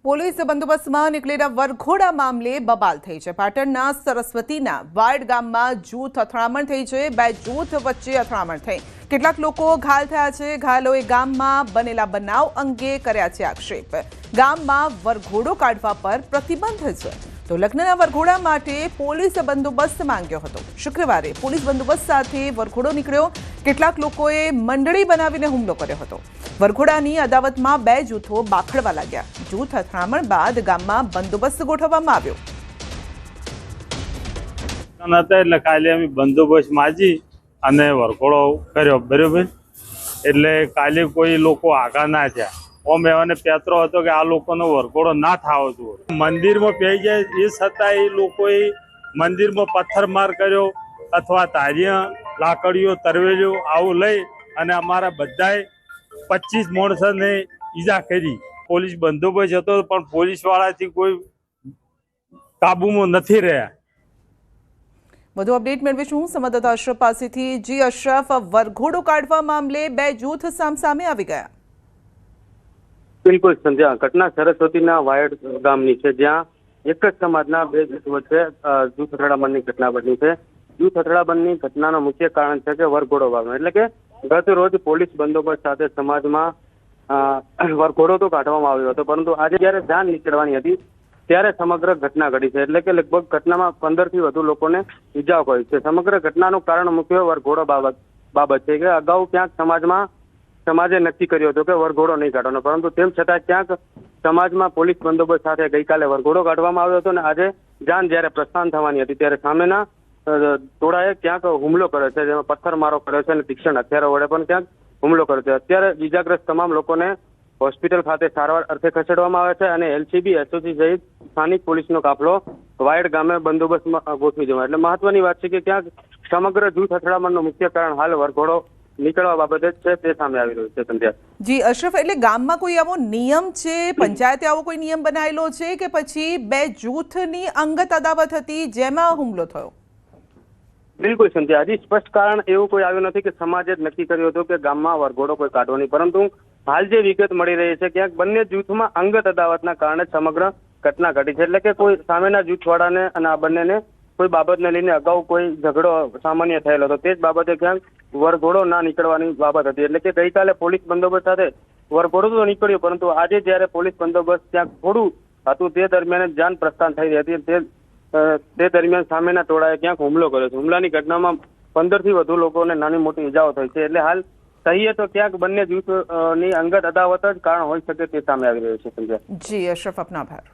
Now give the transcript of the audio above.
Police બંદોબસ્તમાં નીકળેલા વરઘોડા મામલે બબાલ થઈ છે। પાટણના સરસ્વતીના વાડ ગામમાં જૂથ અથડામણ થઈ છે। બે જૂથ વચ્ચે અથડામણ થઈ કેટલાક લોકો ઘાયલ થયા છે। ઘાયલોએ ગામમાં બનેલા બનાવ અંગે કર્યા છે આક્ષેપ। ગામમાં વરઘોડો કાઢવા પર પ્રતિબંધ છે તો લગ્નના વરઘોડા માટે પોલીસ બંદોબસ્ત માંગ્યો હતો। શુક્રવારે પોલીસ બંદોબસ્ત સાથે વરઘોડો નીકળ્યો। કેટલાક લોકોએ મંડળી બનાવીને હુમલો કર્યો હતો। વરઘોડાની અદાવતમાં બે જૂથો બાખડવા લાગ્યા। જૂથ અથડામણ બાદ ગામમાં બંદોબસ્ત ગોઠવવામાં આવ્યો। એટલે કાલે અમે બંદોબસ્ત માજી અને વરઘોડો કર્યો બરોબર। એટલે કાલે કોઈ લોકો આગા ના થયા। ઓમ એવાને પેતરો હતો કે આ લોકોનો વરઘોડો ના થાવો જોઈએ। મંદિરમાં પહી જાય એ છતાં એ લોકોએ મંદિરમાં પથ્થરમાર કર્યો અથવા તારિયા લાકડીઓ તરવેલીઓ આવું લઈ અને અમારા બધાએ 25 માણસોને ઈજા કરી। પોલીસ બંદોબસ્ત હતો પણ પોલીસવાળાથી કોઈ કાબુમાં નથી રહ્યા। વધુ અપડેટ મેળવીશું સંવાદદાતા અશરફ પાસેથી। જી અશરફ, વરઘોડો કાઢવા મામલે બે જૂથ સામસામે આવી ગયા। બિલકુલ સંધ્યા, ઘટના સરસ્વતીના વાયડ ગામની છે, જ્યાં એક જ સમાજના બે જૂથ વચ્ચે જૂથ અથડામણની ઘટના બની છે। જૂથ અથડામણની ઘટનાનું મુખ્ય કારણ છે કે વરઘોડો વાગનો, એટલે કે ગત રોજ પોલીસ બંદોબસ્ત સાથે સમાજમાં વરઘોડો તો કાઢવામાં આવ્યો હતો, પરંતુ આજે જયારે જાન નીકળવાની હતી ત્યારે સમગ્ર ઘટના ઘટી છે। એટલે કે લગભગ ઘટનામાં 15 થી વધુ લોકોને ઈજાઓ કરી છે। સમગ્ર ઘટનાનું કારણ મુખ્ય વરઘોડો બાબત છે કે અગાઉ ક્યાંક સમાજે નક્કી કર્યું હતું કે વરઘોડો નહીં કાઢવાનો, પરંતુ તેમ છતાં ક્યાંક સમાજમાં પોલીસ બંદોબસ્ત સાથે ગઈકાલે વરઘોડો કાઢવામાં આવ્યો હતો અને આજે જાન જયારે પ્રસ્થાન થવાની હતી ત્યારે સામેના ટોળાએ ક્યાંક હુમલો કર્યો છે, જેમાં પથ્થરમારો કર્યો છે અને તીક્ષ્ણ હથિયારો વડે પણ ક્યાંક હુમલો કર્યો છે। અત્યારે ઈજાગ્રસ્ત તમામ લોકોને હોસ્પિટલ ખાતે સારવાર અર્થે ખસેડવામાં આવે છે અને એલસીબી, એસઓજી સહિત સ્થાનિક પોલીસનો કાફલો વાયડ ગામે બંદોબસ્તમાં ગોઠવી દેવા। એટલે મહત્વની વાત છે કે ક્યાંક સમગ્ર જૂથ અથડામણનું મુખ્ય કારણ હાલ વરઘોડો નીકળવા બાબતે છે તે સામે આવી રહ્યું છે। સંધ્યા જી અશરફ, એટલે ગામમાં કોઈ આવો નિયમ છે, પંચાયતે આવો કોઈ નિયમ બનાવેલો છે કે પછી બે જૂથની અંગત અદાવત હતી જેમાં હુમલો થયો? બિલકુલ સંધ્યા, હજી સ્પષ્ટ કારણ એવું કોઈ આવ્યું નથી કે સમાજે જ નક્કી કર્યું હતું કે ગામમાં વરઘોડો કોઈ કાઢવો નહીં, પરંતુ હાલ જે વિગત મળી રહી છે ક્યાંક બંને જૂથમાં અંગત અદાવતના કારણે સમગ્ર ઘટના ઘટી છે। એટલે કે કોઈ સામેના જૂથવાળાને અને આ બંનેને કોઈ બાબતને લઈને અગાઉ કોઈ ઝઘડો સામાન્ય થયેલો હતો, તે જ બાબતે ક્યાંક વરઘોડો ના નીકળવાની બાબત હતી। એટલે કે ગઈકાલે પોલીસ બંદોબસ્ત સાથે વરઘોડો તો નીકળ્યો, પરંતુ આજે જયારે પોલીસ બંદોબસ્ત ક્યાંક થોડું હતું તે દરમિયાન જાન પ્રસ્થાન થઈ રહી હતી, તે દરમિયાન સામેના ટોળાએ ક્યાંક હુમલો કર્યો છે। હુમલાની ઘટનામાં 15 થી વધુ લોકોને નાની મોટી ઈજાઓ થઈ છે। એટલે હાલ કહીએ તો ક્યાંક બંને જૂથની અંગત અદાવત જ કારણ હોઈ શકે તે સામે આવી રહ્યું છે। જી અશરફ, આપનો આભાર।